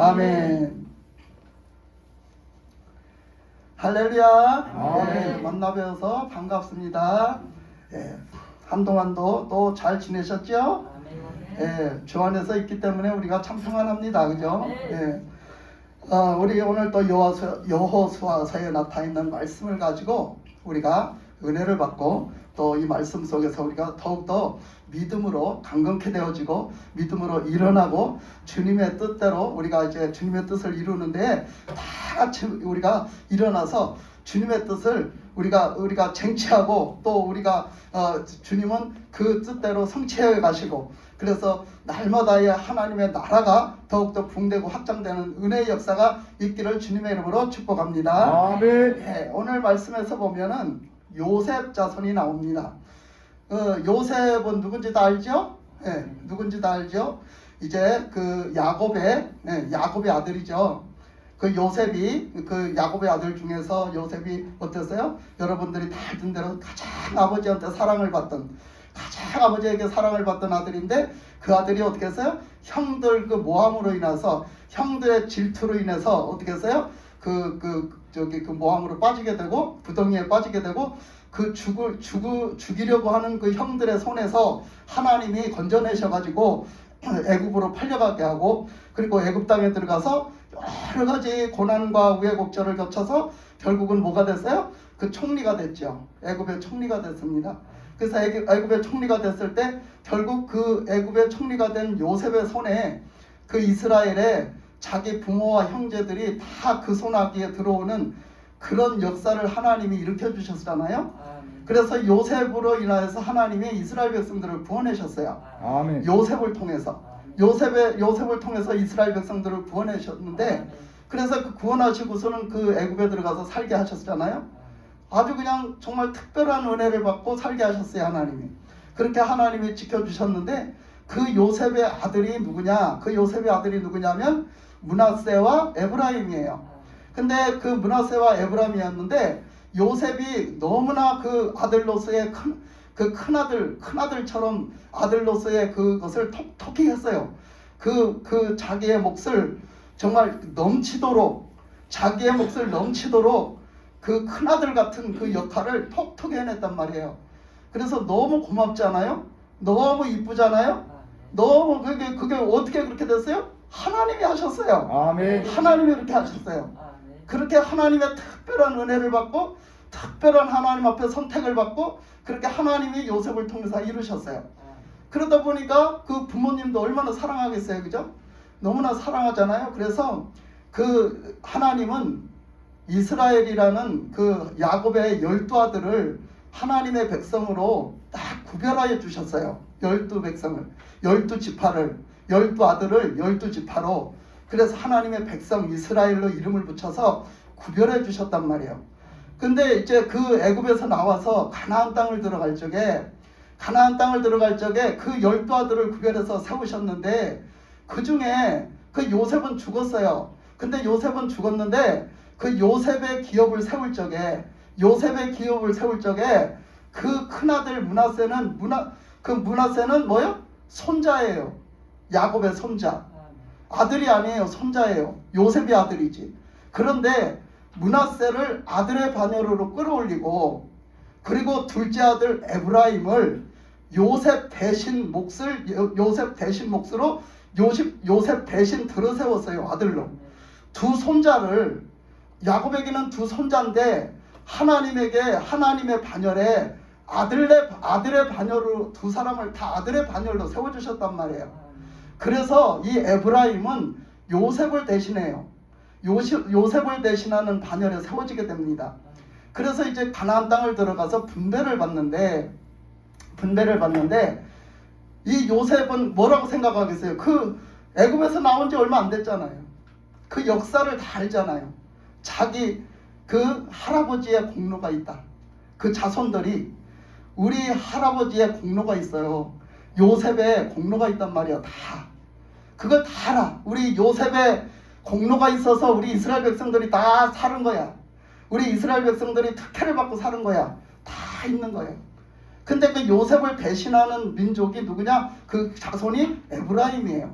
아멘. 할렐루야. 아멘. 네, 만나 뵈어서 반갑습니다. 네, 한동안도 또 잘 지내셨죠? 네, 주 안에서 있기 때문에 우리가 참 평안합니다. 그죠? 네. 우리 오늘 또 여호수아서에 나타있는 말씀을 가지고 우리가 은혜를 받고 또 이 말씀 속에서 우리가 더욱더 믿음으로 강건케 되어지고 믿음으로 일어나고 주님의 뜻대로 우리가 이제 주님의 뜻을 이루는데 다 같이 우리가 일어나서 주님의 뜻을 우리가 쟁취하고 또 우리가 주님은 그 뜻대로 성취해 가시고 그래서 날마다의 하나님의 나라가 더욱더 붕대고 확장되는 은혜의 역사가 있기를 주님의 이름으로 축복합니다. 아멘. 네, 오늘 말씀에서 보면은 요셉 자손이 나옵니다. 요셉은 누군지 다 알죠? 네, 누군지 다 알죠? 이제 그 야곱의 아들이죠. 그 요셉이 그 야곱의 아들 중에서 요셉이 어땠어요? 여러분들이 다 알던 대로 가장 아버지한테 사랑을 받던 가장 아버지에게 사랑을 받던 아들인데 그 아들이 어떻게 했어요? 형들 그 모함으로 인해서 형들의 질투로 인해서 어떻게 했어요? 그 모함으로 빠지게 되고 부덩이에 빠지게 되고 그 죽이려고 하는 그 형들의 손에서 하나님이 건져내셔가지고 애굽으로 팔려가게 하고 그리고 애굽 땅에 들어가서 여러 가지 고난과 우여곡절을 거쳐서 결국은 뭐가 됐어요? 그 총리가 됐죠. 애굽의 총리가 됐습니다. 그래서 애굽의 총리가 됐을 때 결국 그 애굽의 총리가 된 요셉의 손에 그 이스라엘의 자기 부모와 형제들이 다 그 손아귀에 들어오는 그런 역사를 하나님이 일으켜 주셨잖아요. 그래서 요셉으로 인하여서 하나님이 이스라엘 백성들을 구원하셨어요. 아멘. 요셉을 통해서 요셉을 통해서 이스라엘 백성들을 구원하셨는데 그래서 그 구원하시고서는 그 애굽에 들어가서 살게 하셨잖아요. 아주 그냥 정말 특별한 은혜를 받고 살게 하셨어요. 하나님이 그렇게 하나님이 지켜주셨는데 그 요셉의 아들이 누구냐? 그 요셉의 아들이 누구냐면 므낫세와 에브라임이에요. 근데 그 므낫세와 에브라임이었는데 요셉이 너무나 그 아들로서의 큰아들처럼 아들로서의 그것을 톡톡히 했어요. 그 자기의 몫을 정말 넘치도록 자기의 몫을 넘치도록 그 큰아들 같은 그 역할을 톡톡히 해냈단 말이에요. 그래서 너무 고맙잖아요. 너무 이쁘잖아요. 너무 그게 어떻게 그렇게 됐어요? 하나님이 하셨어요. 아멘. 하나님이 그렇게 하셨어요. 그렇게 하나님의 특별한 은혜를 받고 특별한 하나님 앞에 선택을 받고 그렇게 하나님이 요셉을 통해서 이루셨어요. 그러다 보니까 그 부모님도 얼마나 사랑하겠어요. 그죠? 너무나 사랑하잖아요. 그래서 그 하나님은 이스라엘이라는 그 야곱의 12아들을 하나님의 백성으로 딱 구별하여 주셨어요. 12백성을 12지파를 12아들을 12지파로 그래서 하나님의 백성 이스라엘로 이름을 붙여서 구별해 주셨단 말이에요. 근데 이제 그 애굽에서 나와서 가나안 땅을 들어갈 적에 그 12아들을 구별해서 세우셨는데 그 중에 그 요셉은 죽었어요. 근데 요셉은 죽었는데 그 요셉의 기업을 세울 적에 그 큰아들 므낫세는 뭐예요? 손자예요. 야곱의 손자. 아들이 아니에요. 손자예요. 요셉이 아들이지. 그런데 므낫세를 아들의 반열으로 끌어올리고 그리고 둘째 아들 에브라임을 요셉 대신 몫으로 요셉 대신 들어세웠어요. 아들로. 두 손자를 야곱에게는 두 손자인데 하나님의 반열에 아들의 반열로 두 사람을 다 아들의 반열로 세워주셨단 말이에요. 그래서 이 에브라임은 요셉을 대신해요. 요셉을 대신하는 반열에 세워지게 됩니다. 그래서 이제 가나안 땅을 들어가서 분배를 받는데 이 요셉은 뭐라고 생각하겠어요? 그 애굽에서 나온 지 얼마 안 됐잖아요. 그 역사를 다 알잖아요. 자기 그 할아버지의 공로가 있다. 그 자손들이 우리 할아버지의 공로가 있어요. 요셉의 공로가 있단 말이야. 다 그걸 다 알아. 우리 요셉의 공로가 있어서 우리 이스라엘 백성들이 다 사는 거야. 우리 이스라엘 백성들이 특혜를 받고 사는 거야. 다 있는 거예요. 근데 그 요셉을 배신하는 민족이 누구냐? 그 자손이 에브라임이에요.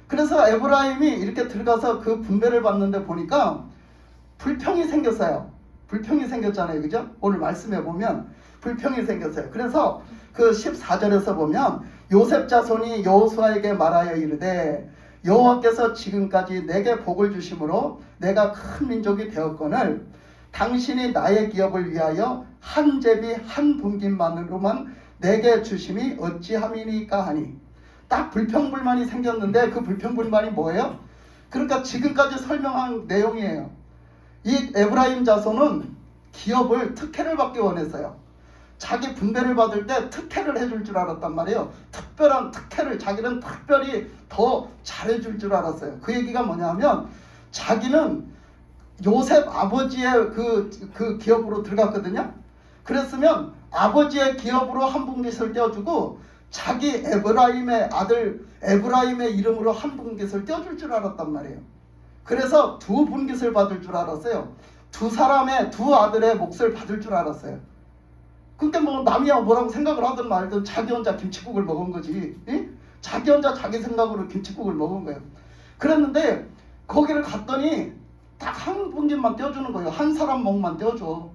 그래서 에브라임이 이렇게 들어가서 그 분배를 받는데 보니까 불평이 생겼어요. 불평이 생겼잖아요. 그죠? 오늘 말씀해 보면 불평이 생겼어요. 그래서 그 14절에서 보면 요셉 자손이 여호수아에게 말하여 이르되 여호와께서 지금까지 내게 복을 주심으로 내가 큰 민족이 되었거늘 당신이 나의 기업을 위하여 한 제비 한 분깃만으로만 내게 주심이 어찌함이니까 하니. 딱 불평불만이 생겼는데 그 불평불만이 뭐예요? 그러니까 지금까지 설명한 내용이에요. 이 에브라임 자손은 기업을 특혜를 받기 원했어요. 자기 분배를 받을 때 특혜를 해줄 줄 알았단 말이에요. 특별한 특혜를 자기는 특별히 더 잘해줄 줄 알았어요. 그 얘기가 뭐냐면 자기는 요셉 아버지의 그 기업으로 들어갔거든요. 그랬으면 아버지의 기업으로 한 분깃을 떼어주고 자기 에브라임의 아들 에브라임의 이름으로 한 분깃을 떼어줄 줄 알았단 말이에요. 그래서 두 분깃을 받을 줄 알았어요. 두 사람의 두 아들의 몫을 받을 줄 알았어요. 그러니까 뭐 남이 뭐라고 생각을 하든 말든 자기 혼자 김칫국을 먹은 거지. 예? 자기 혼자 자기 생각으로 김칫국을 먹은 거예요. 그랬는데 거기를 갔더니 딱 한 분깃만 떼어주는 거예요. 한 사람 몫만 떼어줘.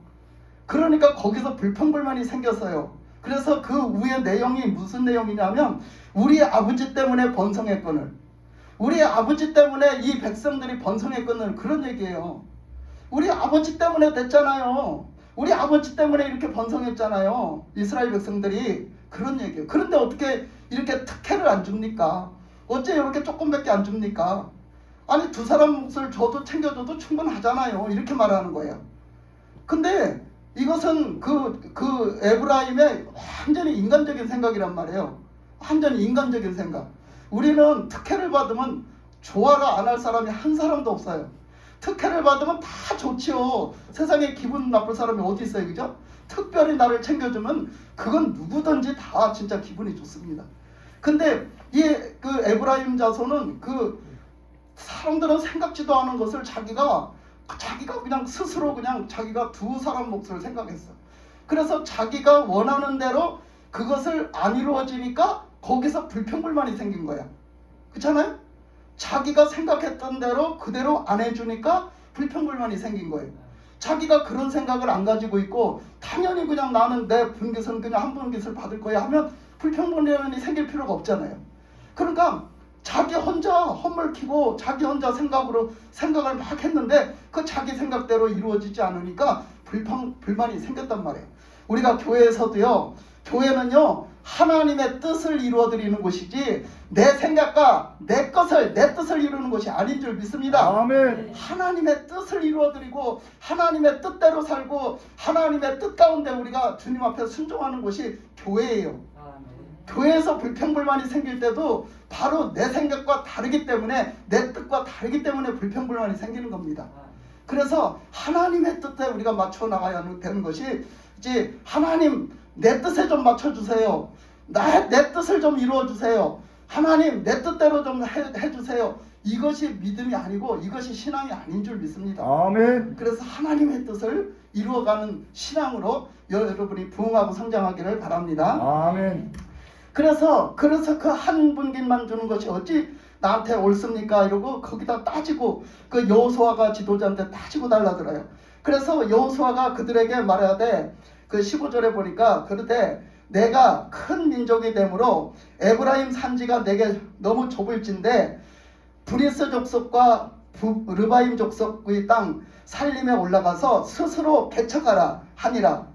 그러니까 거기서 불평불만이 생겼어요. 그래서 그 위에 내용이 무슨 내용이냐면 우리 아버지 때문에 번성했거늘, 우리 아버지 때문에 이 백성들이 번성했거늘, 그런 얘기예요. 우리 아버지 때문에 됐잖아요. 우리 아버지 때문에 이렇게 번성했잖아요. 이스라엘 백성들이. 그런 얘기예요. 그런데 어떻게 이렇게 특혜를 안 줍니까? 어째 이렇게 조금밖에 안 줍니까? 아니 두 사람 몫을 줘도 챙겨줘도 충분하잖아요. 이렇게 말하는 거예요. 근데 이것은 그 에브라임의 완전히 인간적인 생각이란 말이에요. 완전히 인간적인 생각. 우리는 특혜를 받으면 좋아를 안 할 사람이 한 사람도 없어요. 특혜를 받으면 다 좋지요. 세상에 기분 나쁠 사람이 어디 있어요, 그죠? 특별히 나를 챙겨주면 그건 누구든지 다 진짜 기분이 좋습니다. 근데 이 그 에브라임 자손은 그 사람들은 생각지도 않은 것을 자기가 그냥 스스로 그냥 자기가 두 사람 몫을 생각했어. 그래서 자기가 원하는 대로 그것을 안 이루어지니까 거기서 불평불만이 생긴 거야. 그렇잖아요? 자기가 생각했던 대로 그대로 안 해주니까 불평불만이 생긴 거예요. 자기가 그런 생각을 안 가지고 있고 당연히 그냥 나는 내 분깃은 그냥 한 분깃을 받을 거야 하면 불평불만이 생길 필요가 없잖아요. 그러니까 자기 혼자 헛물키고 자기 혼자 생각을 막 했는데 그 자기 생각대로 이루어지지 않으니까 불만이 생겼단 말이에요. 우리가 교회에서도요, 교회는요 하나님의 뜻을 이루어드리는 곳이지 내 생각과 내 뜻을 이루는 것이 아닌 줄 믿습니다. 아멘. 하나님의 뜻을 이루어드리고 하나님의 뜻대로 살고 하나님의 뜻 가운데 우리가 주님 앞에 순종하는 곳이 교회예요. 교회에서 불평불만이 생길 때도 바로 내 생각과 다르기 때문에 내 뜻과 다르기 때문에 불평불만이 생기는 겁니다. 그래서 하나님의 뜻에 우리가 맞춰 나가야 되는 것이 이제 하나님 내 뜻에 좀 맞춰주세요. 내 뜻을 좀 이루어주세요. 하나님 내 뜻대로 좀 해주세요. 이것이 믿음이 아니고 이것이 신앙이 아닌 줄 믿습니다. 아멘. 그래서 하나님의 뜻을 이루어가는 신앙으로 여러분이 부흥하고 성장하기를 바랍니다. 아멘. 그래서 그 한 분깃만 주는 것이 어찌 나한테 옳습니까? 이러고 거기다 따지고 그 여호수아가 지도자한테 따지고 달라들어요. 그래서 여호수아가 그들에게 말하되 그 15절에 보니까 그러되 내가 큰 민족이 되므로 에브라임 산지가 내게 너무 좁을진데 브리스 족속과 르바임 족속의 땅 살림에 올라가서 스스로 개척하라 하니라.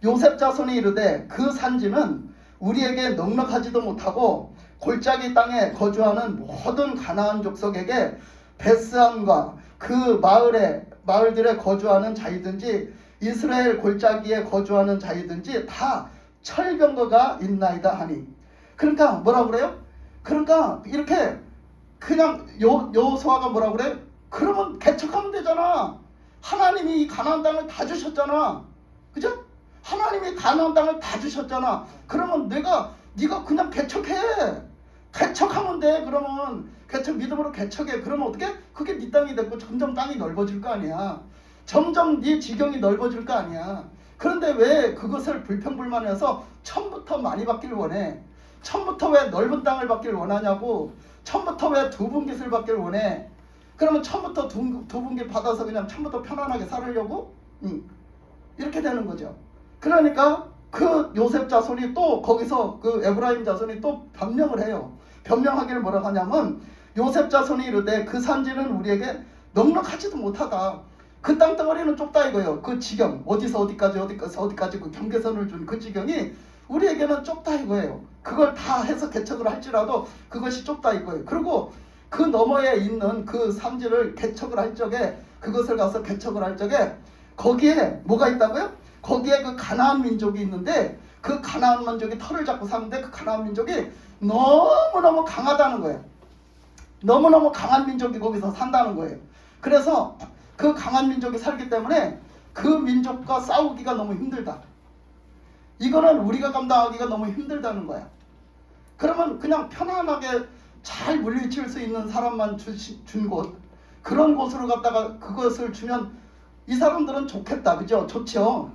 요셉 자손이 이르되 그 산지는 우리에게 넉넉하지도 못하고 골짜기 땅에 거주하는 모든 가나안 족속에게 베스함과 그 마을들에 거주하는 자이든지 이스라엘 골짜기에 거주하는 자이든지 다 철병거가 있나이다 하니. 그러니까 뭐라 그래요? 그러니까 이렇게 그냥 여호수아가 뭐라 그래? 그러면 개척하면 되잖아. 하나님이 이 가나안 땅을 다 주셨잖아. 그죠? 하나님이 가나안 땅을 다 주셨잖아. 그러면 네가 그냥 개척해. 개척하면 돼. 그러면 믿음으로 개척해. 그러면 어떻게? 그게 네 땅이 되고 점점 땅이 넓어질 거 아니야. 점점 네 지경이 넓어질 거 아니야. 그런데 왜 그것을 불평불만해서 처음부터 많이 받기를 원해? 처음부터 왜 넓은 땅을 받기를 원하냐고. 처음부터 왜 두 분깃을 받기를 원해? 그러면 처음부터 두 분깃 받아서 그냥 처음부터 편안하게 살으려고? 이렇게 되는 거죠. 그러니까 그 요셉 자손이 또 거기서 그 에브라임 자손이 또 변명을 해요. 변명하기를 뭐라고 하냐면 요셉 자손이 이르되 그 산지는 우리에게 넉넉하지도 못하다. 그 땅덩어리는 좁다 이거예요. 그 지경 어디서 어디까지 그 경계선을 준 그 지경이 우리에게는 좁다 이거예요. 그걸 다 해서 개척을 할지라도 그것이 좁다 이거예요. 그리고 그 너머에 있는 그 산지를 개척을 할 적에 그것을 가서 개척을 할 적에 거기에 뭐가 있다고요? 거기에 그 가나안 민족이 있는데 그 가나안 민족이 털을 잡고 사는데 그 가나안 민족이 너무너무 강하다는 거예요. 너무너무 강한 민족이 거기서 산다는 거예요. 그래서 그 강한 민족이 살기 때문에 그 민족과 싸우기가 너무 힘들다. 이거는 우리가 감당하기가 너무 힘들다는 거야. 그러면 그냥 편안하게 잘 물리칠 수 있는 사람만 준 곳, 그런 곳으로 갔다가 그것을 주면 이 사람들은 좋겠다. 그죠? 좋죠.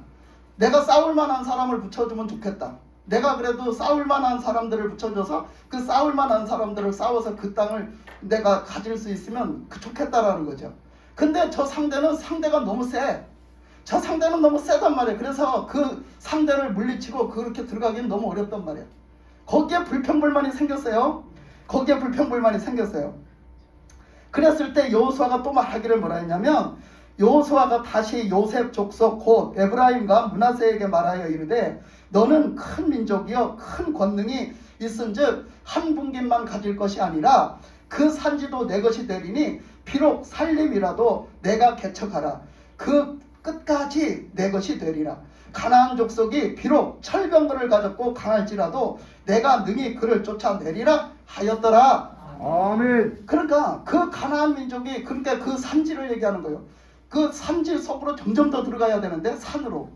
내가 싸울 만한 사람을 붙여주면 좋겠다. 내가 그래도 싸울 만한 사람들을 붙여줘서 그 싸울 만한 사람들을 싸워서 그 땅을 내가 가질 수 있으면 좋겠다라는 거죠. 근데 저 상대가 너무 세. 저 상대는 너무 세단 말이에요. 그래서 그 상대를 물리치고 그렇게 들어가기는 너무 어렵단 말이에요. 거기에 불평불만이 생겼어요. 거기에 불평불만이 생겼어요. 그랬을 때 여호수아가 또 말하기를 뭐라 했냐면 여호수아가 다시 요셉 족속 곧 에브라임과 므낫세에게 말하여 이르되 너는 큰 민족이여 큰 권능이 있은즉 한 분깃만 가질 것이 아니라 그 산지도 내 것이 되리니 비록 살림이라도 내가 개척하라. 그 끝까지 내 것이 되리라. 가나안 족속이 비록 철병거를 가졌고 강할지라도 내가 능히 그를 쫓아내리라 하였더라. 아멘. 그러니까 그 가나안 민족이 그러니까 그 산지를 얘기하는 거예요. 그 산지 속으로 점점 더 들어가야 되는데 산으로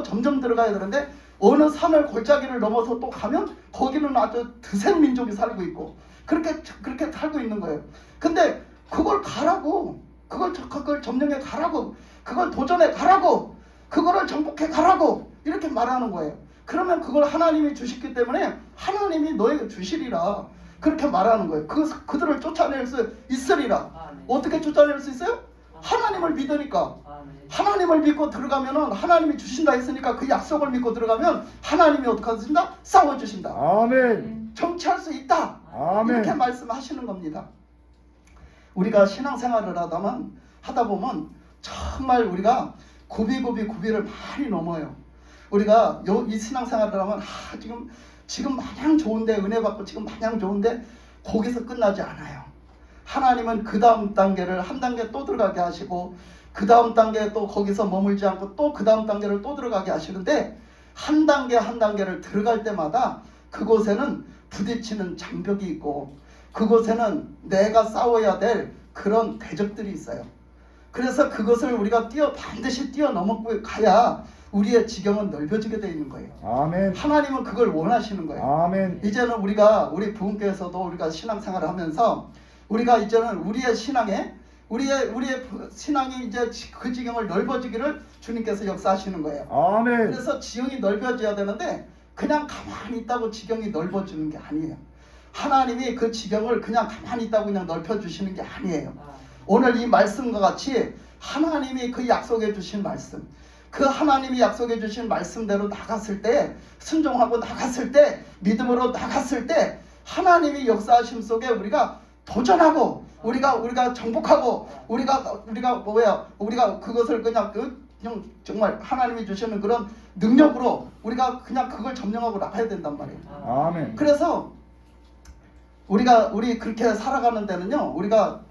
점점 들어가야 되는데 어느 산을 골짜기를 넘어서 또 가면 거기는 아주 드센 민족이 살고 있고 그렇게 살고 있는 거예요. 근데 그걸 가라고, 그걸 점령해 가라고, 그걸 도전해 가라고, 그거를 정복해 가라고 이렇게 말하는 거예요. 그러면 그걸 하나님이 주셨기 때문에 하나님이 너에게 주시리라 그렇게 말하는 거예요. 그들을 쫓아낼 수 있으리라. 어떻게 쫓아낼 수 있어요? 하나님을 믿으니까. 하나님을 믿고 들어가면은 하나님이 주신다 했으니까 그 약속을 믿고 들어가면 하나님이 어떻게 하신다? 싸워주신다. 아멘. 정치할 수 있다. 아멘. 이렇게 말씀하시는 겁니다. 우리가 신앙생활을 하다 보면 정말 우리가 구비를 많이 넘어요. 우리가 이 신앙생활을 하면 지금 마냥 좋은데 은혜 받고 지금 마냥 좋은데 거기서 끝나지 않아요. 하나님은 그 다음 단계를 한 단계 또 들어가게 하시고 그 다음 단계에 또 거기서 머물지 않고 또 그 다음 단계를 또 들어가게 하시는데 한 단계 한 단계를 들어갈 때마다 그곳에는 부딪히는 장벽이 있고 그곳에는 내가 싸워야 될 그런 대적들이 있어요. 그래서 그것을 우리가 반드시 뛰어넘고 가야 우리의 지경은 넓어지게 되어 있는 거예요. 아멘. 하나님은 그걸 원하시는 거예요. 아멘. 이제는 우리 부흥교에서도 우리가 신앙생활을 하면서 우리가 이제는 우리의 신앙이 이제 그 지경을 넓어지기를 주님께서 역사하시는 거예요. 아멘. 그래서 지경이 넓어져야 되는데 그냥 가만히 있다고 지경이 넓어지는 게 아니에요. 하나님이 그 지경을 그냥 가만히 있다고 그냥 넓혀주시는 게 아니에요. 오늘 이 말씀과 같이 하나님이 그 약속해 주신 말씀, 그 하나님이 약속해 주신 말씀대로 나갔을 때, 순종하고 나갔을 때, 믿음으로 나갔을 때 하나님이 역사하심 속에 우리가 도전하고 우리가 정복하고 우리가 그것을 그냥 정말 하나님이 주시는 그런 능력으로 우리가 그냥 그걸 점령하고 나가야 된단 말이에요. 아멘. 그래서 우리 그렇게 살아가는 데는요, 우리가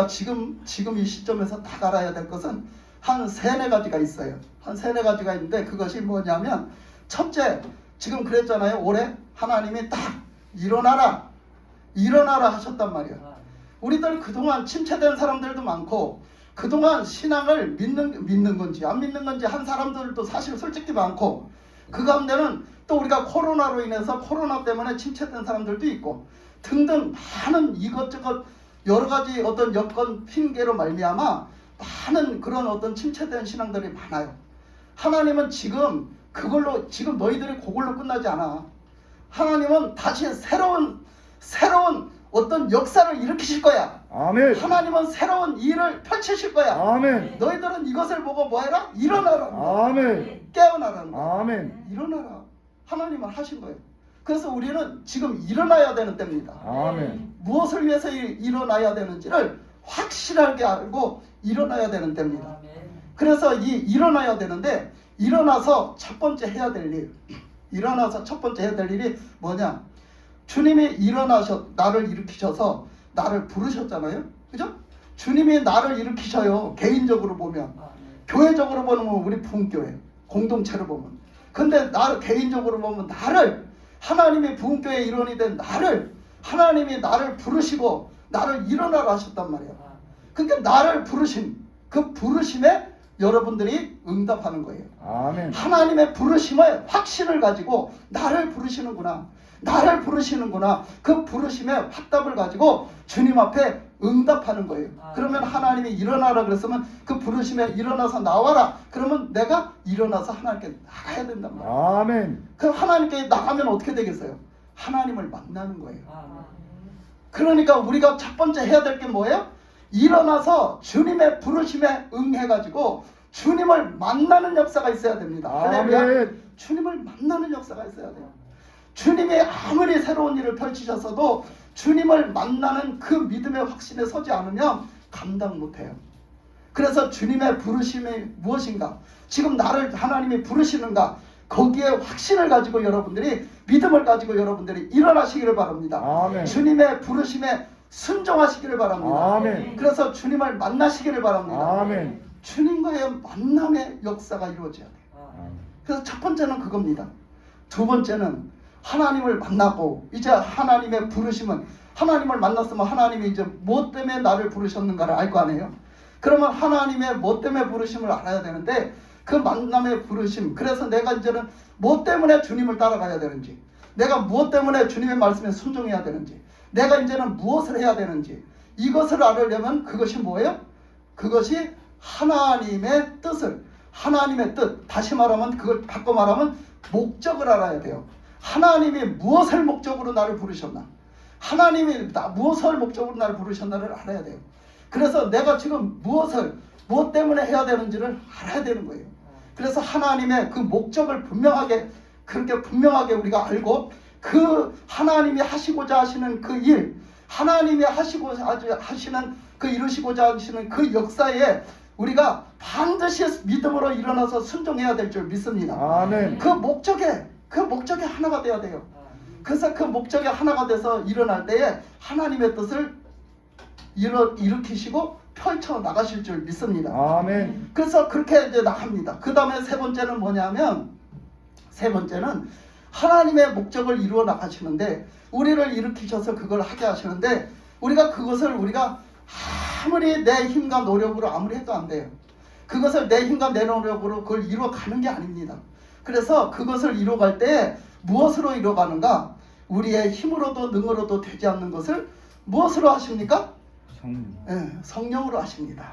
지금 이 시점에서 딱 알아야 될 것은 한 세네 가지가 있어요. 한 세네 가지가 있는데 그것이 뭐냐면 첫째, 지금 그랬잖아요. 올해 하나님이 딱 일어나라 하셨단 말이에요. 우리들 그동안 침체된 사람들도 많고 그동안 신앙을 믿는 건지 안 믿는 건지 한 사람들도 사실 솔직히 많고 그 가운데는 또 우리가 코로나로 인해서 코로나 때문에 침체된 사람들도 있고 등등 많은 이것저것 여러 가지 어떤 여건 핑계로 말미암아 많은 그런 어떤 침체된 신앙들이 많아요. 하나님은 지금 너희들이 그걸로 끝나지 않아. 하나님은 다시 새로운 어떤 역사를 일으키실 거야. 아멘. 하나님은 새로운 일을 펼치실 거야. 아멘. 너희들은 이것을 보고 뭐해라? 일어나라. 아멘. 깨어나라는 거야. 아멘. 일어나라. 하나님은 하신 거예요. 그래서 우리는 지금 일어나야 되는 때입니다. 아멘. 무엇을 위해서 일어나야 되는지를 확실하게 알고 일어나야 되는 때입니다. 그래서 일어나야 되는데, 일어나서 첫 번째 해야 될 일, 일어나서 첫 번째 해야 될 일이 뭐냐? 주님이 나를 일으키셔서 나를 부르셨잖아요. 그죠? 주님이 나를 일으키셔요. 개인적으로 보면. 교회적으로 보면 우리 부흥교회 공동체로 보면. 근데 나를 개인적으로 보면 나를, 하나님이 부흥교회 일원이 된 나를, 하나님이 나를 부르시고 나를 일어나라 하셨단 말이야. 그러니까 나를 부르신 그 부르심에 여러분들이 응답하는 거예요. 아멘. 하나님의 부르심의 확신을 가지고 나를 부르시는구나, 나를 부르시는구나, 그 부르심의 확답을 가지고 주님 앞에 응답하는 거예요. 그러면 하나님이 일어나라 그랬으면 그 부르심에 일어나서 나와라, 그러면 내가 일어나서 하나님께 나가야 된단 말이에요. 아멘. 그럼 하나님께 나가면 어떻게 되겠어요? 하나님을 만나는 거예요. 그러니까 우리가 첫 번째 해야 될 게 뭐예요? 일어나서 주님의 부르심에 응해가지고 주님을 만나는 역사가 있어야 됩니다. 할렐루야. 아멘. 주님을 만나는 역사가 있어야 돼요. 주님이 아무리 새로운 일을 펼치셨어도 주님을 만나는 그 믿음의 확신에 서지 않으면 감당 못해요. 그래서 주님의 부르심이 무엇인가, 지금 나를 하나님이 부르시는가, 거기에 확신을 가지고 여러분들이, 믿음을 가지고 여러분들이 일어나시기를 바랍니다. 아멘. 주님의 부르심에 순종하시기를 바랍니다. 아멘. 그래서 주님을 만나시기를 바랍니다. 아멘. 주님과의 만남의 역사가 이루어져야 돼요. 그래서 첫 번째는 그겁니다. 두 번째는 하나님을 만나고, 이제 하나님의 부르심은, 하나님을 만났으면 하나님이 이제 뭐 때문에 나를 부르셨는가를 알 거 아니에요. 그러면 하나님의 뭐 때문에 부르심을 알아야 되는데, 그 만남의 부르심, 그래서 내가 이제는 뭐 때문에 주님을 따라가야 되는지, 내가 무엇 때문에 주님의 말씀에 순종해야 되는지, 내가 이제는 무엇을 해야 되는지, 이것을 알으려면 그것이 뭐예요? 그것이 하나님의 뜻을, 하나님의 뜻, 다시 말하면 그걸 바꿔 말하면 목적을 알아야 돼요. 하나님이 무엇을 목적으로 나를 부르셨나, 하나님이 무엇을 목적으로 나를 부르셨나를 알아야 돼요. 그래서 내가 지금 무엇 때문에 해야 되는지를 알아야 되는 거예요. 그래서 하나님의 그 목적을 그렇게 분명하게 우리가 알고, 그 하나님이 하시고자 하시는 그 일, 하나님이 하시고자 하시는 그 이루시고자 하시는 그 역사에 우리가 반드시 믿음으로 일어나서 순종해야 될 줄 믿습니다. 아멘. 그 목적에 하나가 돼야 돼요. 그래서 그 목적에 하나가 돼서 일어날 때에 하나님의 뜻을 일으키시고 펼쳐 나가실 줄 믿습니다. 아멘. 그래서 그렇게 이제 나갑니다. 그 다음에 세 번째는 뭐냐면, 세 번째는 하나님의 목적을 이루어 나가시는데, 우리를 일으키셔서 그걸 하게 하시는데, 우리가 아무리 내 힘과 노력으로 아무리 해도 안 돼요. 그것을 내 힘과 내 노력으로 그걸 이루어 가는 게 아닙니다. 그래서 그것을 이루어갈 때 무엇으로 이루어가는가? 우리의 힘으로도 능으로도 되지 않는 것을 무엇으로 하십니까? 성령으로 하십니다.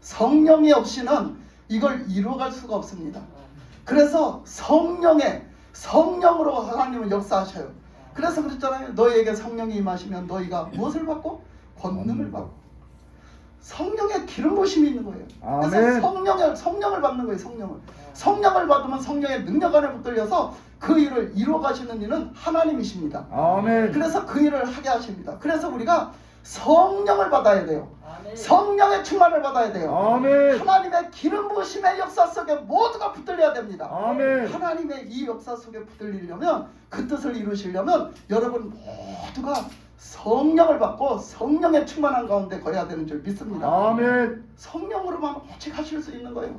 성령이 없이는 이걸 이루어갈 수가 없습니다. 그래서 성령으로 하나님은 역사하셔요. 그래서 그랬잖아요. 너희에게 성령이 임하시면 너희가 무엇을 받고? 권능을 받고. 성령의 기름 부심이 있는 거예요. 그래서 성령을 받는 거예요. 성령을 받으면 성령의 능력 안에 붙들려서 그 일을 이루어 가시는 이는 하나님이십니다. 아멘. 그래서 그 일을 하게 하십니다. 그래서 우리가 성령을 받아야 돼요. 성령의 충만을 받아야 돼요. 아멘. 하나님의 기름 부으심의 역사 속에 모두가 붙들려야 됩니다. 아멘. 하나님의 이 역사 속에 붙들리려면, 그 뜻을 이루시려면 여러분 모두가 성령을 받고 성령의 충만한 가운데 거해야 되는 줄 믿습니다. 아멘. 성령으로만 오직 하실 수 있는 거예요.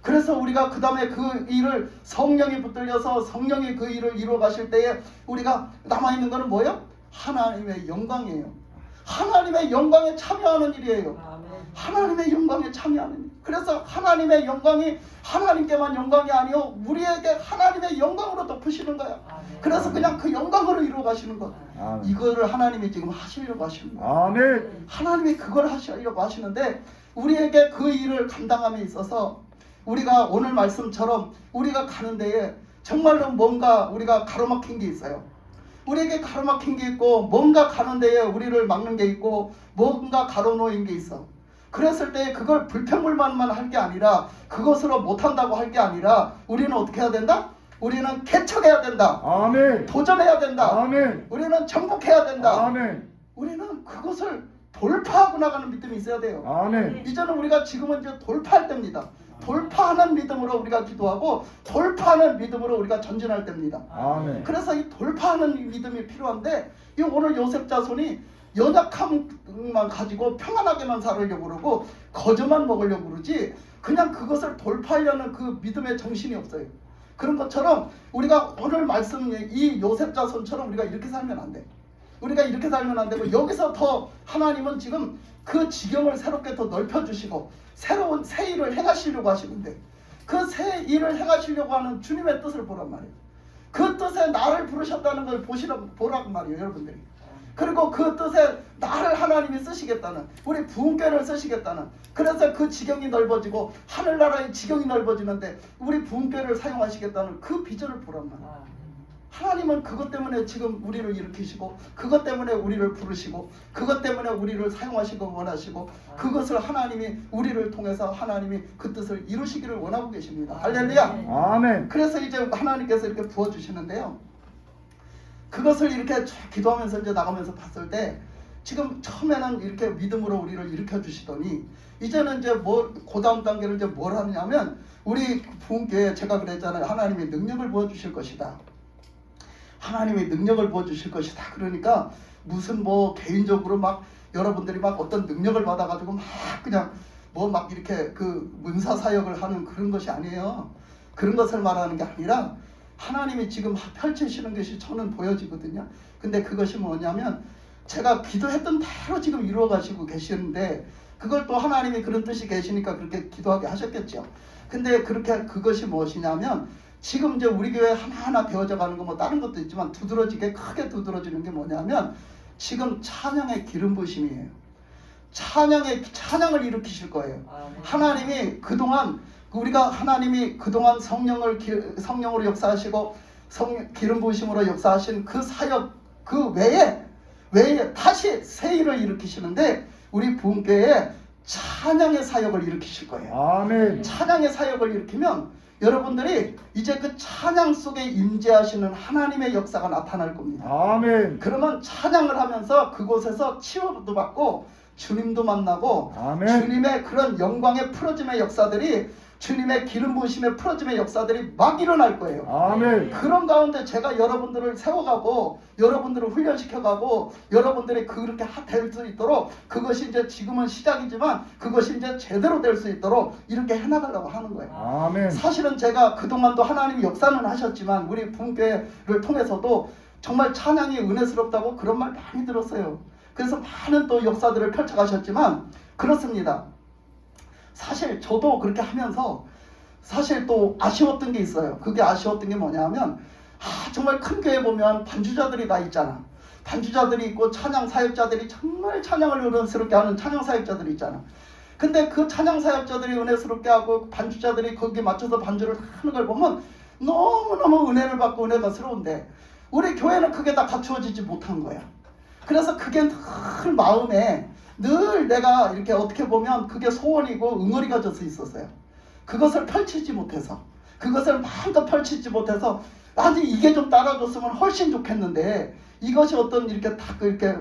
그래서 우리가 그 다음에 그 일을 성령이 붙들려서 성령이 그 일을 이루어 가실 때에 우리가 남아있는 것은 뭐예요? 하나님의 영광이에요. 하나님의 영광에 참여하는 일이에요. 하나님의 영광에 참여하는 일. 그래서 하나님의 영광이 하나님께만 영광이 아니요 우리에게 하나님의 영광으로 덮으시는 거야. 그래서 그냥 그 영광으로 이루어 가시는 것. 이거를 하나님이 지금 하시려고 하시는 거예요. 아멘. 하나님이 그걸 하시려고 하시는데, 우리에게 그 일을 감당함에 있어서 우리가 오늘 말씀처럼 우리가 가는 데에 정말로 뭔가 우리가 가로막힌 게 있어요. 우리에게 가로막힌 게 있고 뭔가 가는 데에 우리를 막는 게 있고 뭔가 가로놓인 게 있어. 그랬을 때 그걸 불평불만만 할 게 아니라 그것으로 못한다고 할 게 아니라 우리는 어떻게 해야 된다? 우리는 개척해야 된다. 아멘. 도전해야 된다. 아멘. 우리는 정복해야 된다. 아멘. 우리는 그것을 돌파하고 나가는 믿음이 있어야 돼요. 아멘. 이제는 우리가 지금은 이제 돌파할 때입니다. 돌파하는 믿음으로 우리가 기도하고 돌파하는 믿음으로 우리가 전진할 때입니다. 아멘. 그래서 이 돌파하는 믿음이 필요한데 이 오늘 요셉 자손이 연약함만 가지고 평안하게만 살으려고 그러고 거저만 먹으려고 그러지 그냥 그것을 돌파하려는 그 믿음의 정신이 없어요. 그런 것처럼 우리가 오늘 말씀 이 요셉 자손처럼 우리가 이렇게 살면 안 돼. 우리가 이렇게 살면 안 되고 여기서 더 하나님은 지금 그 지경을 새롭게 더 넓혀주시고 새로운 새 일을 행하시려고 하시는데 그 새 일을 행하시려고 하는 주님의 뜻을 보란 말이에요. 그 뜻에 나를 부르셨다는 걸 보란 말이에요, 여러분들이. 그리고 그 뜻에 나를 하나님이 쓰시겠다는, 우리 부흥교회를 쓰시겠다는, 그래서 그 지경이 넓어지고 하늘나라의 지경이 넓어지는데 우리 부흥교회를 사용하시겠다는 그 비전을 보란 말이에요. 하나님은 그것 때문에 지금 우리를 일으키시고 그것 때문에 우리를 부르시고 그것 때문에 우리를 사용하시고 원하시고 그것을 하나님이 우리를 통해서 하나님이 그 뜻을 이루시기를 원하고 계십니다. 할렐루야. 아멘. 그래서 이제 하나님께서 이렇게 부어주시는데요, 그것을 이렇게 쭉 기도하면서 이제 나가면서 봤을 때 지금 처음에는 이렇게 믿음으로 우리를 일으켜 주시더니 이제는 이제 그 다음 단계를 이제 뭘 하느냐면 우리 부흥교회 제가 그랬잖아요. 하나님이 능력을 부어주실 것이다. 하나님이 능력을 부어주실 것이다. 그러니까 무슨 개인적으로 막 여러분들이 막 어떤 능력을 받아가지고 막 그냥 막 이렇게 그 문사 사역을 하는 그런 것이 아니에요. 그런 것을 말하는 게 아니라 하나님이 지금 펼치시는 것이 저는 보여지거든요. 근데 그것이 뭐냐면 제가 기도했던 대로 지금 이루어 가시고 계시는데 그걸 또 하나님이 그런 뜻이 계시니까 그렇게 기도하게 하셨겠죠. 근데 그것이 무엇이냐면 지금 이제 우리 교회 하나하나 되어져 가는 거 다른 것도 있지만 두드러지게 크게 두드러지는 게 뭐냐면 지금 찬양의 기름 부으심이에요. 찬양을 일으키실 거예요. 하나님이 그동안 하나님이 그동안 성령으로 역사하시고 기름 부으심으로 역사하신 그 사역 그 외에 다시 새 일을 일으키시는데 우리 부흥교회에 찬양의 사역을 일으키실 거예요. 아멘. 찬양의 사역을 일으키면 여러분들이 이제 그 찬양 속에 임재하시는 하나님의 역사가 나타날 겁니다. 아멘. 그러면 찬양을 하면서 그곳에서 치유도 받고 주님도 만나고 아멘. 주님의 그런 영광의 풀어짐의 역사들이 주님의 기름 부으심의 풀어짐의 역사들이 막 일어날 거예요. 아멘. 그런 가운데 제가 여러분들을 세워가고 여러분들을 훈련시켜가고 여러분들이 그렇게 될 수 있도록 그것이 이제 지금은 시작이지만 그것이 이제 제대로 될 수 있도록 이렇게 해나가려고 하는 거예요. 아멘. 사실은 제가 그동안도 하나님이 역사는 하셨지만 우리 부흥교회를 통해서도 정말 찬양이 은혜스럽다고 그런 말 많이 들었어요. 그래서 많은 또 역사들을 펼쳐가셨지만 그렇습니다. 사실 저도 그렇게 하면서 사실 또 아쉬웠던 게 있어요. 그게 아쉬웠던 게 뭐냐면 정말 큰 교회 보면 반주자들이 다 있잖아. 반주자들이 있고 찬양 사역자들이 정말 찬양을 은혜스럽게 하는 찬양 사역자들이 있잖아. 근데 그 찬양 사역자들이 은혜스럽게 하고 반주자들이 거기에 맞춰서 반주를 하는 걸 보면 너무너무 은혜를 받고 은혜가 스러운데 우리 교회는 그게 다 갖추어지지 못한 거야. 그래서 그게 늘 마음에 늘 내가 이렇게 어떻게 보면 그게 소원이고 응어리가 져서 있었어요. 그것을 펼치지 못해서 그것을 마음껏 펼치지 못해서 아니 이게 좀 따라줬으면 훨씬 좋겠는데 이것이 어떤 이렇게 딱 이렇게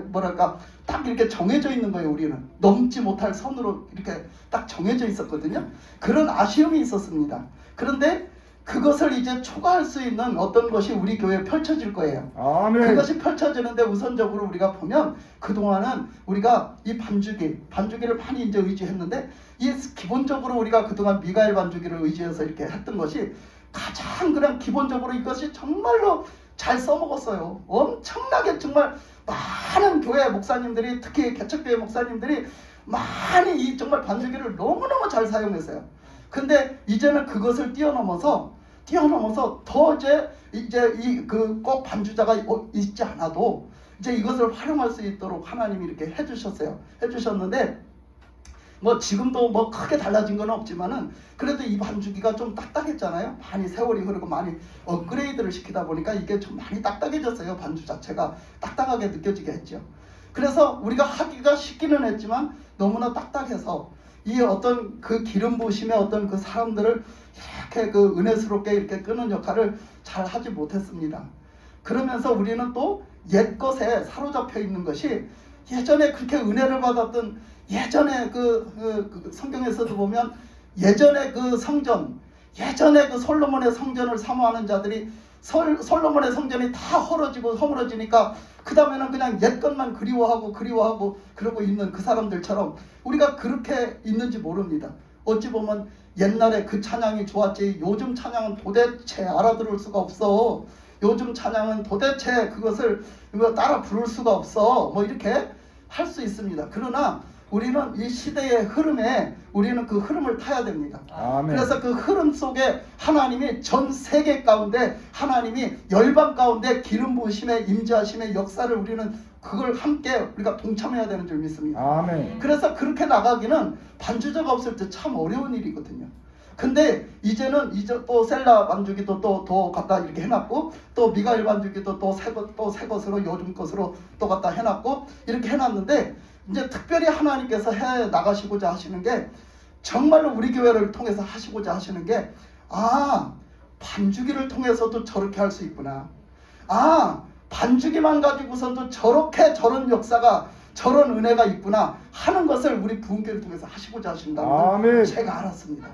딱 이렇게 정해져 있는 거예요. 우리는 넘지 못할 선으로 이렇게 딱 정해져 있었거든요. 그런 아쉬움이 있었습니다. 그런데 그것을 이제 초과할 수 있는 어떤 것이 우리 교회에 펼쳐질 거예요. 아멘. 그것이 펼쳐지는데 우선적으로 우리가 보면 그동안은 우리가 이 반주기를 많이 이제 의지했는데 이 기본적으로 우리가 그동안 미가엘 반주기를 의지해서 이렇게 했던 것이 가장 그냥 기본적으로 이것이 정말로 잘 써먹었어요. 엄청나게 정말 많은 교회 목사님들이 특히 개척교회 목사님들이 많이 이 정말 반주기를 너무너무 잘 사용했어요. 근데 이제는 그것을 뛰어넘어서 더 이제 이 꼭 반주자가 있지 않아도 이제 이것을 활용할 수 있도록 하나님이 이렇게 해주셨어요. 해주셨는데 뭐 지금도 뭐 크게 달라진 건 없지만은 그래도 이 반죽이가 좀 딱딱했잖아요. 많이 세월이 흐르고 많이 업그레이드를 시키다 보니까 이게 좀 많이 딱딱해졌어요. 반죽 자체가 딱딱하게 느껴지게 했죠. 그래서 우리가 하기가 쉽기는 했지만 너무나 딱딱해서 이 어떤 그 기름 부으심의 어떤 그 사람들을 이렇게 그 은혜스럽게 이렇게 끄는 역할을 잘 하지 못했습니다. 그러면서 우리는 또 옛것에 사로잡혀 있는 것이 예전에 그렇게 은혜를 받았던 예전에 그 성경에서도 보면 예전에 그 성전, 예전에 그 솔로몬의 성전을 사모하는 자들이 솔로몬의 성전이 다 헐어지고 허물어지니까 그 다음에는 그냥 옛것만 그리워하고 그러고 있는 그 사람들처럼 우리가 그렇게 있는지 모릅니다. 어찌 보면 옛날에 그 찬양이 좋았지 요즘 찬양은 도대체 알아들을 수가 없어. 요즘 찬양은 도대체 그것을 따라 부를 수가 없어. 뭐 이렇게 할 수 있습니다. 그러나 우리는 이 시대의 흐름에 우리는 그 흐름을 타야 됩니다. 아멘. 그래서 그 흐름 속에 하나님이 전 세계 가운데 하나님이 열방 가운데 기름 부으심의 임재하심의 역사를 우리는 그걸 함께 우리가 동참해야 되는 줄 믿습니다. 아멘. 그래서 그렇게 나가기는 반주자가 없을 때 참 어려운 일이거든요. 근데 이제는 또 셀라 반주기도 또 갖다 이렇게 해놨고 또 미가엘 반주기도 또 새 것으로 요즘 것으로 또 갖다 해놨고 이렇게 해놨는데 이제 특별히 하나님께서 해 나가시고자 하시는 게 정말로 우리 교회를 통해서 하시고자 하시는 게 반주기를 통해서도 저렇게 할 수 있구나. 반주기만 가지고서도 저렇게 저런 역사가 저런 은혜가 있구나 하는 것을 우리 부흥교회를 통해서 하시고자 하신다는 걸 제가 알았습니다.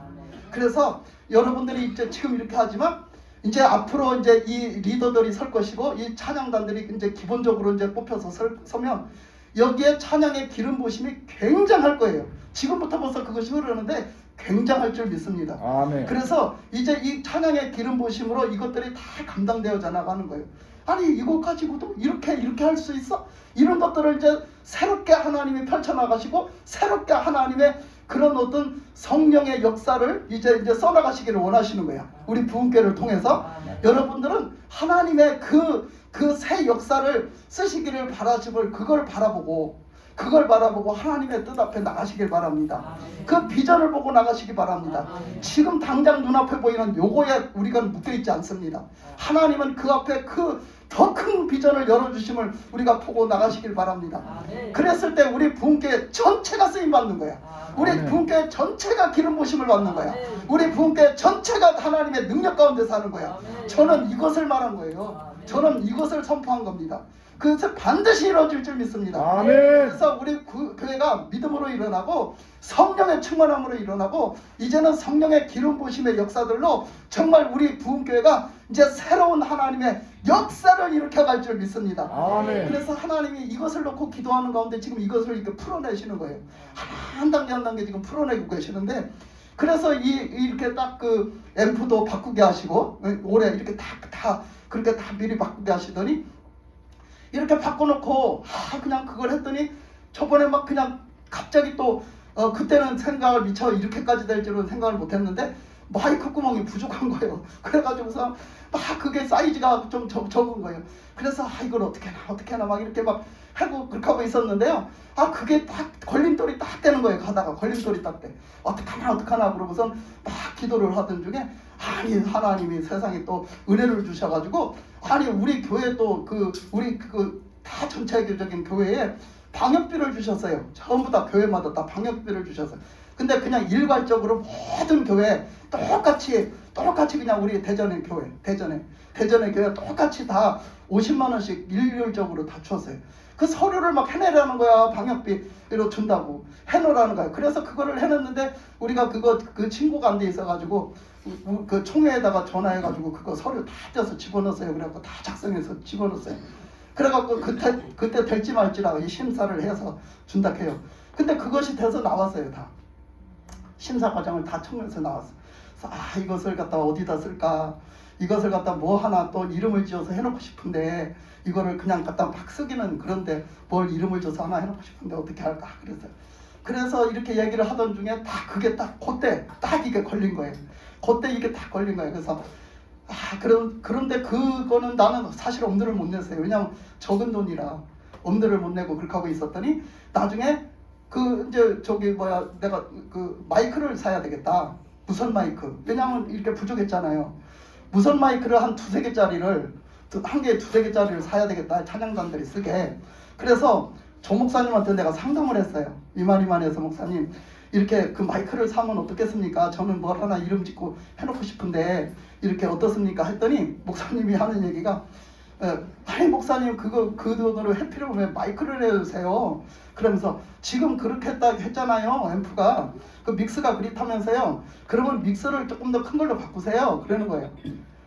그래서 여러분들이 이제 지금 이렇게 하지만 이제 앞으로 이제 이 리더들이 설 것이고 이 찬양단들이 이제 기본적으로 이제 뽑혀서 서면 여기에 찬양의 기름 부으심이 굉장할 거예요. 지금부터 벌써 그것이 흐르는데 굉장할 줄 믿습니다. 아멘. 그래서 이제 이 찬양의 기름 부으심으로 이것들이 다 감당되어져 나가는 거예요. 아니 이거 가지고도 이렇게 할 수 있어? 이런 것들을 이제 새롭게 하나님이 펼쳐나가시고 새롭게 하나님의 그런 어떤 성령의 역사를 이제 써나가시기를 원하시는 거야. 우리 부흥교회를 통해서 여러분들은 하나님의 그 새 역사를 쓰시기를 바라시고 그걸 바라보고 하나님의 뜻 앞에 나가시길 바랍니다. 그 비전을 보고 나가시기 바랍니다. 지금 당장 눈앞에 보이는 요거에 우리가 묶여있지 않습니다. 하나님은 그 앞에 더 큰 비전을 열어주심을 우리가 보고 나가시길 바랍니다. 그랬을 때 우리 부흥교회 전체가 쓰임받는 거야. 우리 부흥교회 전체가 기름 부으심을 받는 거야. 우리 부흥교회 전체가 하나님의 능력 가운데 사는 거야. 저는 이것을 말한 거예요. 저는 이것을 선포한 겁니다. 그것을 반드시 이루어질 줄 믿습니다. 아멘. 그래서 우리 교회가 믿음으로 일어나고 성령의 충만함으로 일어나고 이제는 성령의 기름 부으심의 역사들로 정말 우리 부흥교회가 이제 새로운 하나님의 역사를 일으켜갈 줄 믿습니다. 아멘. 그래서 하나님이 이것을 놓고 기도하는 가운데 지금 이것을 이렇게 풀어내시는 거예요. 한 단계 한 단계 지금 풀어내고 계시는데 그래서 이렇게 딱 그 앰프도 바꾸게 하시고 올해 이렇게 다 그렇게 다 미리 바꾸게 하시더니 이렇게 바꿔놓고 그냥 그걸 했더니 저번에 막 그냥 갑자기 또 그때는 생각을 미처 이렇게까지 될 줄은 생각을 못했는데 마이크 구멍이 부족한 거예요. 그래가지고서 막 그게 사이즈가 좀 적은 거예요. 그래서 이걸 어떻게 하나 막 이렇게 막 하고 그렇게 하고 있었는데요. 그게 딱 걸림돌이 딱 되는 거예요. 가다가 걸림돌이 딱 돼. 어떡하나 그러고선 막 기도를 하던 중에 하나님이 세상에 또 은혜를 주셔가지고 우리 교회 또 우리 다 전체적인 교회에 방역비를 주셨어요. 전부 다 교회마다 다 방역비를 주셨어요. 근데 그냥 일괄적으로 모든 교회 똑같이 그냥 우리 대전의 교회 똑같이 다 50만 원씩 일률적으로 다 줬어요. 그 서류를 막 해내라는 거야. 방역비로 준다고 해놓으라는 거야. 그래서 그거를 해놨는데 우리가 그 친구가 안 돼 있어가지고 그 총회에다가 전화해가지고 그거 서류 다 떼서 집어넣었어요. 그래갖고 다 작성해서 집어넣었어요. 그래갖고 그때 될지 말지라고 심사를 해서 준다 해요. 근데 그것이 돼서 나왔어요. 다 심사 과정을 다 청구해서 나왔어. 그래서 이것을 갖다 어디다 쓸까? 이것을 갖다 뭐 하나 또 이름을 지어서 해놓고 싶은데 이거를 그냥 갖다 막 쓰기는 그런데 뭘 이름을 줘서 하나 해놓고 싶은데 어떻게 할까? 그래서 이렇게 얘기를 하던 중에 그게 그때 이게 걸린 거예요. 그때 이게 딱 걸린 거예요. 그래서 그런데 그거는 나는 사실 엄두를 못 냈어요. 왜냐면 적은 돈이라 엄두를 못 내고 그렇게 하고 있었더니 나중에 그 이제 저기 뭐야 내가 그 마이크를 사야 되겠다. 무선 마이크. 왜냐하면 이렇게 부족했잖아요. 무선 마이크를 한 두세 개짜리를 한 개 두세 개짜리를 사야 되겠다. 찬양단들이 쓰게. 그래서 조 목사님한테 내가 상담을 했어요. 이만해서 목사님 이렇게 그 마이크를 사면 어떻겠습니까? 저는 뭘 하나 이름 짓고 해놓고 싶은데 이렇게 어떻습니까? 했더니 목사님이 하는 얘기가 아니 목사님 그 돈으로 할 필요 왜 마이크를 내주세요. 그러면서 지금 그렇게 했잖아요. 앰프가 그 믹스가 그렇다면서요. 그러면 믹스를 조금 더 큰 걸로 바꾸세요. 그러는 거예요.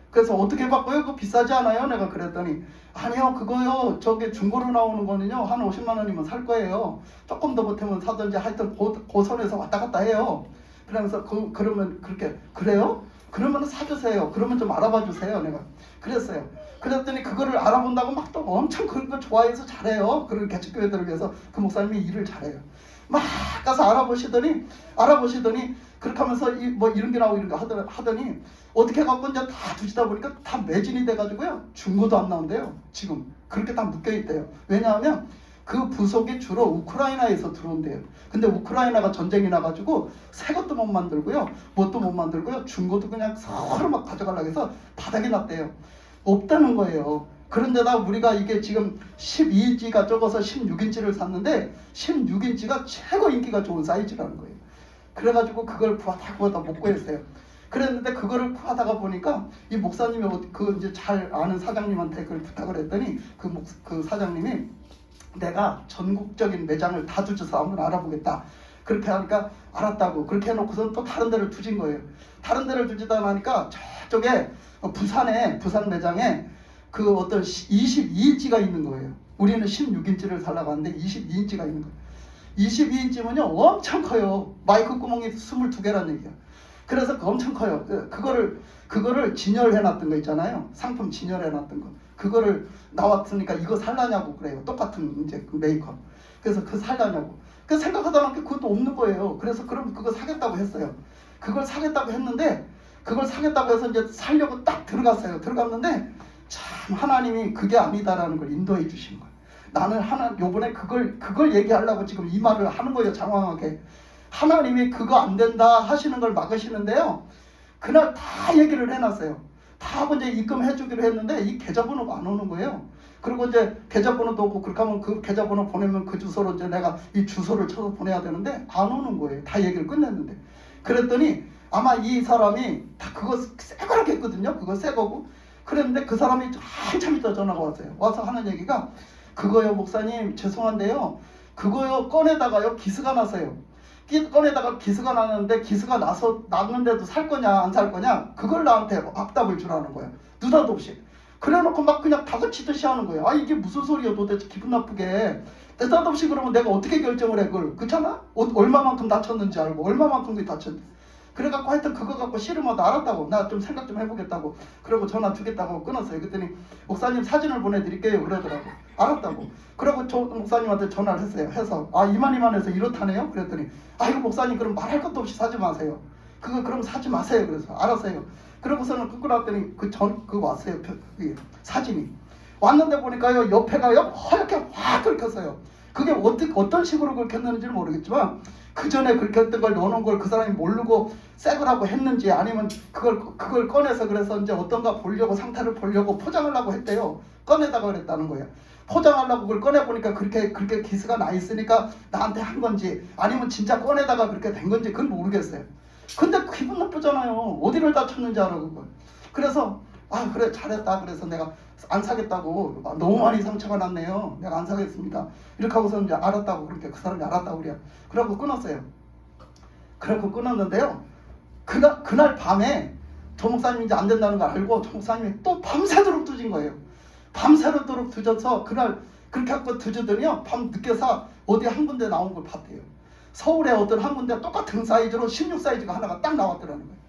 그래서 어떻게 바꿔요? 그거 비싸지 않아요? 내가 그랬더니 아니요 그거요 저게 중고로 나오는 거는요 한 50만 원이면 살 거예요. 조금 더 보태면 사든지 하여튼 그 선에서 왔다 갔다 해요. 그러면서 그러면 그렇게 그래요? 그러면 사주세요. 그러면 좀 알아봐 주세요. 내가 그랬어요. 그랬더니 그거를 알아본다고 막 또 엄청 그런 거 좋아해서 잘해요. 그런 개척교회들을 위해서 그 목사님이 일을 잘해요. 막 가서 알아보시더니 그렇게 하면서 뭐 이런 게 나오고 이런 거 하더니 어떻게 갖고 이제 다 두시다 보니까 다 매진이 돼가지고요. 중고도 안 나온대요. 지금 그렇게 다 묶여있대요. 왜냐하면 그 부속이 주로 우크라이나에서 들어온대요. 근데 우크라이나가 전쟁이 나가지고 새 것도 못 만들고요. 뭣도 못 만들고요. 중고도 그냥 서로 막 가져가려고 해서 바닥이 났대요. 없다는 거예요. 그런데다 우리가 이게 지금 12인치가 적어서 16인치를 샀는데 16인치가 최고 인기가 좋은 사이즈라는 거예요. 그래가지고 그걸 구하다 못 구했어요. 그랬는데 그거를 구하다가 보니까 이 목사님이 그 이제 잘 아는 사장님한테 그걸 부탁을 했더니 그 사장님이 내가 전국적인 매장을 다 두줘서 한번 알아보겠다. 그렇게 하니까 알았다고. 그렇게 해놓고선 또 다른 데를 두진 거예요. 다른 데를 두지다 나니까 저쪽에 부산 매장에 그 어떤 22인치가 있는 거예요. 우리는 16인치를 살라고 하는데 22인치가 있는 거예요. 22인치면요 엄청 커요. 마이크 구멍이 22개라는 얘기야. 그래서 엄청 커요. 그거를 진열해놨던 거 있잖아요. 상품 진열해놨던 거. 그거를 나왔으니까 이거 살라냐고 그래요. 똑같은 이제 그 메이커. 그래서 그거 살라냐고. 그래서 생각하다 보니까 그것도 없는 거예요. 그래서 그럼 그거 사겠다고 했어요. 그걸 사겠다고 했는데 그걸 사겠다고 해서 이제 살려고 딱 들어갔어요. 들어갔는데 참 하나님이 그게 아니다라는 걸 인도해 주신 거예요. 나는 요번에 그걸 얘기하려고 지금 이 말을 하는 거예요. 장황하게. 하나님이 그거 안 된다 하시는 걸 막으시는데요. 그날 다 얘기를 해놨어요. 다 이제 입금해 주기로 했는데 이 계좌번호가 안 오는 거예요. 그리고 이제 계좌번호도 없고 그렇게 하면 그 계좌번호 보내면 그 주소로 이제 내가 이 주소를 쳐서 보내야 되는데 안 오는 거예요. 다 얘기를 끝냈는데. 그랬더니 아마 이 사람이 다 그거 새 거라고 했거든요. 그거 새 거고. 그랬는데 그 사람이 한참 있다 전화가 왔어요. 와서 하는 얘기가 그거요 목사님 죄송한데요. 그거요 꺼내다가요 기스가 나서요. 꺼내다가 기스가 나는데 기스가 났는데도 살 거냐 안 살 거냐 그걸 나한테 악답을 주라는 거야. 느닷없이. 그래놓고 막 그냥 다그치듯이 하는 거예요. 아 이게 무슨 소리야 도대체 기분 나쁘게. 느닷없이 그러면 내가 어떻게 결정을 해 그걸. 그렇잖아? 얼마만큼 다쳤는지 알고 얼마만큼 다쳤는지. 그래갖고 하여튼 그거 갖고 싫으면 알았다고. 나 좀 생각 좀 해보겠다고. 그러고 전화 주겠다고 끊었어요. 그랬더니 목사님 사진을 보내드릴게요 그러더라고. 알았다고. 그러고 저 목사님한테 전화를 했어요. 해서 이만해서 이렇다네요. 그랬더니 이거 목사님 그럼 말할 것도 없이 사지 마세요. 그럼 사지 마세요. 그래서 알았어요. 그러고서는 끊고 났더니 그거 왔어요. 사진이 왔는데 보니까요 옆에가요 허옇게 확 긁혔어요. 그게 어떤 식으로 긁혔는지는 모르겠지만 그 전에 긁혔던 걸 넣어놓은 걸 그 사람이 모르고 새거라고 했는지 아니면 그걸 꺼내서 그래서 이제 어떤가 보려고 상태를 보려고 포장을 하고 했대요. 꺼내다가 그랬다는 거예요. 포장하려고 그걸 꺼내보니까 그렇게 기스가 나 있으니까 나한테 한 건지 아니면 진짜 꺼내다가 그렇게 된 건지 그건 모르겠어요. 근데 기분 나쁘잖아요. 어디를 다쳤는지 알아 그걸. 그래서 그래 잘했다. 그래서 내가 안 사겠다고. 너무 많이 상처가 났네요. 내가 안 사겠습니다. 이렇게 하고서 이제 알았다고. 그렇게 그 사람이 알았다고 그래요. 그러고 끊었어요. 그러고 끊었는데요. 그날 밤에 조 목사님이 이제 안 된다는 걸 알고 조 목사님이 또 밤새도록 두진 거예요. 밤새도록 두져서 그날 그렇게 하고 두주더니요. 밤 늦게서 어디 한 군데 나온 걸 봤대요. 서울에 어떤 한 군데 똑같은 사이즈로 16 사이즈가 하나가 딱 나왔더라는 거예요.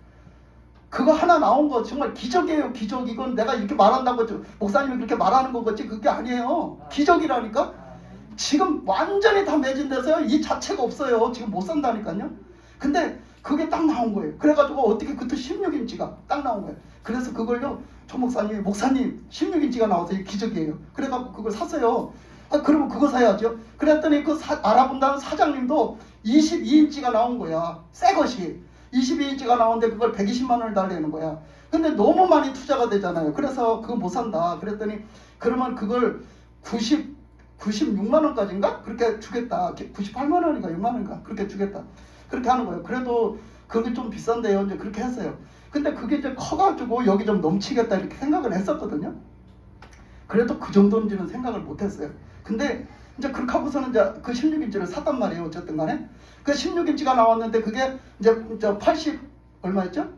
그거 하나 나온 거 정말 기적이에요. 기적. 이건 내가 이렇게 말한다고 목사님이 그렇게 말하는 거겠지 그게 아니에요. 기적이라니까. 지금 완전히 다 매진돼서요. 이 자체가 없어요. 지금 못 산다니까요. 근데 그게 딱 나온 거예요. 그래가지고 어떻게 그때 16인치가 딱 나온 거예요. 그래서 그걸요 조 목사님 16인치가 나와서 이 기적이에요. 그래갖고 그걸 샀어요. 그러면 그거 사야죠. 그랬더니 그 알아본다는 사장님도 22인치가 나온 거야. 새 것이 22인치가 나오는데 그걸 120만 원을 달라는 거야. 근데 너무 많이 투자가 되잖아요. 그래서 그거 못 산다. 그랬더니 그러면 그걸 96만 원까지인가? 그렇게 주겠다. 98만 원인가 6만 원인가? 그렇게 주겠다. 그렇게 하는 거예요. 그래도 그게 좀 비싼데요. 이제 그렇게 했어요. 근데 그게 이제 커가지고 여기 좀 넘치겠다 이렇게 생각을 했었거든요. 그래도 그 정도인지는 생각을 못 했어요. 근데 이제 그렇게 하고서는 이제 그 16인치를 샀단 말이에요. 어쨌든 간에. 그 16인치가 나왔는데 그게 이제 80, 얼마였죠?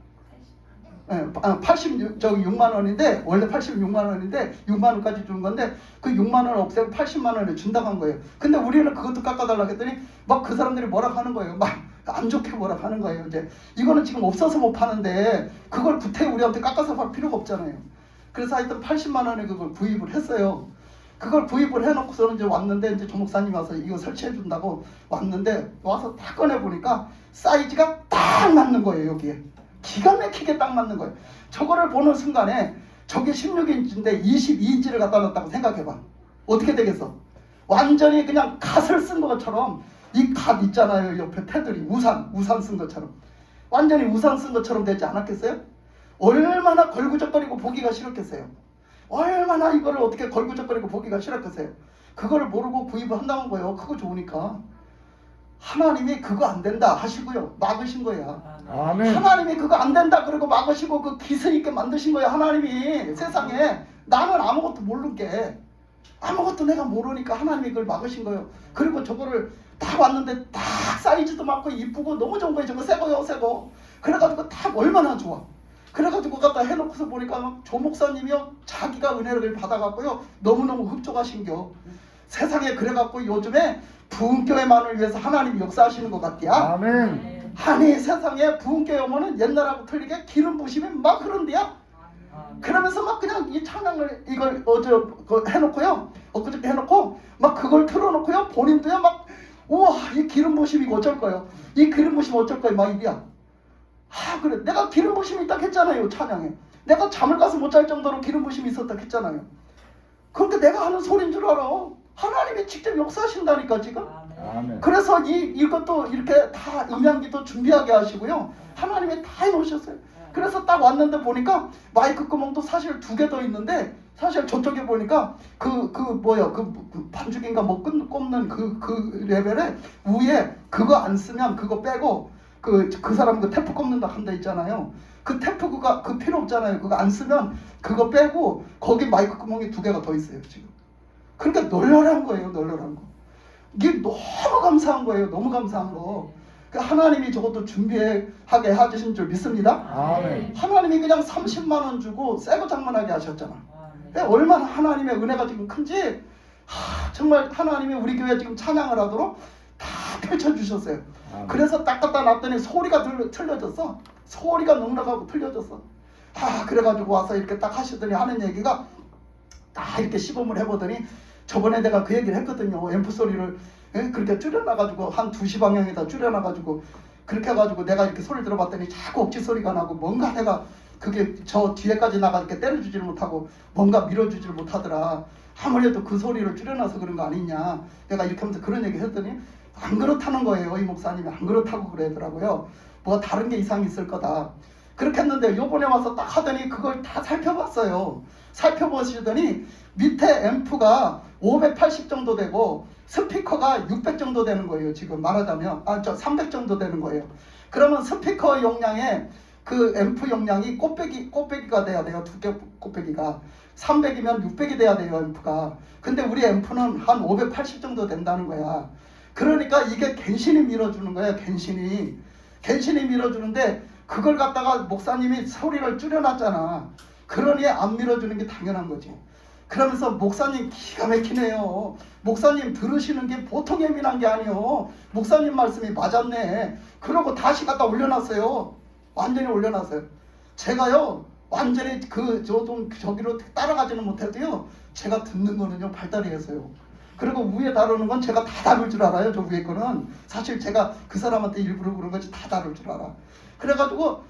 예, 6만 원인데, 원래 86만 원인데, 6만 원까지 주는 건데, 그 6만 원을 없애고 80만 원을 준다고 한 거예요. 근데 우리는 그것도 깎아달라고 했더니, 막 그 사람들이 뭐라 하는 거예요. 막 안 좋게 뭐라 하는 거예요. 이제, 이거는 지금 없어서 못 파는데, 그걸 구태 우리한테 깎아서 팔 필요가 없잖아요. 그래서 하여튼 80만 원에 그걸 구입을 했어요. 그걸 구입을 해놓고서는 이제 왔는데, 이제 조 목사님 와서 이거 설치해준다고 왔는데, 와서 딱 꺼내보니까, 사이즈가 딱 맞는 거예요, 여기에. 기가 막히게 딱 맞는 거예요. 저거를 보는 순간에 저게 16인치인데 22인치를 갖다 놨다고 생각해봐. 어떻게 되겠어? 완전히 그냥 갓을 쓴 것처럼 이 갓 있잖아요. 옆에 테두리 우산 쓴 것처럼 완전히 우산 쓴 것처럼 되지 않았겠어요? 얼마나 걸구적거리고 보기가 싫었겠어요? 얼마나 이거를 어떻게 걸구적거리고 보기가 싫었겠어요? 그걸 모르고 구입을 한다는 거예요. 그거 좋으니까. 하나님이 그거 안 된다 하시고요 막으신 거야. 아멘. 하나님이 그거 안 된다 그러고 막으시고 그 기스 있게 만드신 거야. 하나님이 세상에. 나는 아무것도 모르게, 아무것도 내가 모르니까 하나님이 그걸 막으신 거예요. 그리고 저거를 딱 왔는데 딱 사이즈도 맞고 이쁘고 너무 좋은 거예요. 저거 새거요 새거. 그래가지고 딱 얼마나 좋아. 그래가지고 갖다 해놓고서 보니까 막 조 목사님이요 자기가 은혜를 받아갖고요 너무너무 흡족하신겨. 세상에. 그래갖고 요즘에 부흥교회만을 위해서 하나님이 역사하시는 것 같디야. 아멘. 아니 세상에 부흥교회 오면은 옛날하고 틀리게 기름 부심이 막 흐른대야. 그러면서 막 그냥 이 찬양을 이걸 해놓고요 엊그저께 해놓고 막 그걸 틀어놓고요 본인도요 막 우와 이 기름 부심이 어쩔 거요. 이 기름 부심 어쩔 거요 막 이래야. 그래 내가 기름 부심이 있다 했잖아요. 찬양에 내가 잠을 가서 못 잘 정도로 기름 부심이 있었다 했잖아요. 그런데 내가 하는 소리인 줄 알아. 하나님이 직접 역사하신다니까 지금. 아멘. 그래서 이것도 이렇게 다 음향기도 준비하게 하시고요 하나님이 다 해놓으셨어요. 그래서 딱 왔는데 보니까 마이크 구멍도 사실 2개 더 있는데, 사실 저쪽에 보니까 그 반죽인가 뭐 꼽는 그 레벨에 위에 그거 안 쓰면 그거 빼고 그 사람 그 테프 꼽는다 한다 있잖아요. 그 테프 그 필요 없잖아요. 그거 안 쓰면 그거 빼고 거기 마이크 구멍이 2개가 더 있어요 지금. 그러니까 널널한 거예요. 널널한 거. 이게 너무 감사한 거예요. 너무 감사한 거. 하나님이 저것도 준비하게 해주신 줄 믿습니다. 아멘. 하나님이 그냥 30만 원 주고 새거 장만하게 하셨잖아. 얼마나 하나님의 은혜가 지금 큰지 정말 하나님이 우리 교회 지금 찬양을 하도록 다 펼쳐주셨어요. 아멘. 그래서 딱 갖다 놨더니 소리가 틀려졌어. 소리가 넉넉하고 틀려졌어. 그래가지고 와서 이렇게 딱 하시더니 하는 얘기가 딱 이렇게 시범을 해보더니 저번에 내가 그 얘기를 했거든요. 앰프 소리를 그렇게 줄여놔가지고 한 2시 방향에다 줄여놔가지고 그렇게 해가지고 내가 이렇게 소리를 들어봤더니 자꾸 억지 소리가 나고 뭔가 내가 그게 저 뒤에까지 나가 이렇게 때려주지를 못하고 뭔가 밀어주지를 못하더라. 아무래도 그 소리를 줄여놔서 그런 거 아니냐. 내가 이렇게 하면서 그런 얘기 했더니 안 그렇다는 거예요. 이 목사님이 안 그렇다고 그러더라고요. 뭐가 다른 게 이상이 있을 거다. 그렇게 했는데 요번에 와서 딱 하더니 그걸 다 살펴봤어요. 살펴보시더니 밑에 앰프가 580 정도 되고 스피커가 600 정도 되는 거예요. 지금 말하자면 300 정도 되는 거예요. 그러면 스피커 용량에 그 앰프 용량이 꽃배기가 돼야 돼요. 2개 꽃배기가 300이면 600이 돼야 돼요. 앰프가. 근데 우리 앰프는 한 580 정도 된다는 거야. 그러니까 이게 갱신이 밀어주는 거예요. 갱신이 밀어주는데 그걸 갖다가 목사님이 소리를 줄여놨잖아. 그러니 안 밀어주는 게 당연한 거지. 그러면서 목사님 기가 막히네요. 목사님 들으시는 게 보통 예민한 게 아니요. 목사님 말씀이 맞았네. 그러고 다시 갖다 올려놨어요. 완전히 올려놨어요. 제가요 완전히 저기로 따라가지는 못해도요 제가 듣는 거는요 발달이 했어요. 그리고 위에 다루는 건 제가 다 다룰 줄 알아요. 저 위에 거는 사실 제가 그 사람한테 일부러 그런 거지 다 다룰 줄 알아. 그래가지고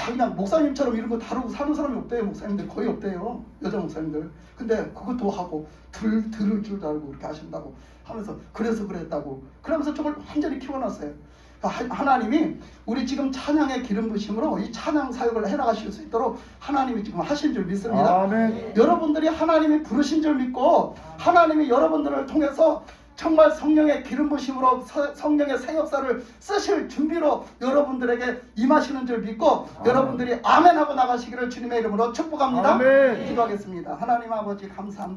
그냥 목사님처럼 이런 거 다루고 사는 사람이 없대요. 목사님들 거의 없대요. 여자 목사님들. 근데 그것도 하고 들을 줄 알고 이렇게 하신다고 하면서 그래서 그랬다고 그러면서 저걸 완전히 키워놨어요. 그러니까 하나님이 우리 지금 찬양의 기름 부심으로 이 찬양 사역을 해나가실 수 있도록 하나님이 지금 하신 줄 믿습니다. 아멘. 여러분들이 하나님이 부르신 줄 믿고 하나님이 여러분들을 통해서 정말 성령의 기름 부심으로 성령의 새 역사를 쓰실 준비로 여러분들에게 임하시는 줄 믿고 여러분들이 아멘하고 나가시기를 주님의 이름으로 축복합니다. 아멘. 기도하겠습니다. 하나님 아버지 감사합니다.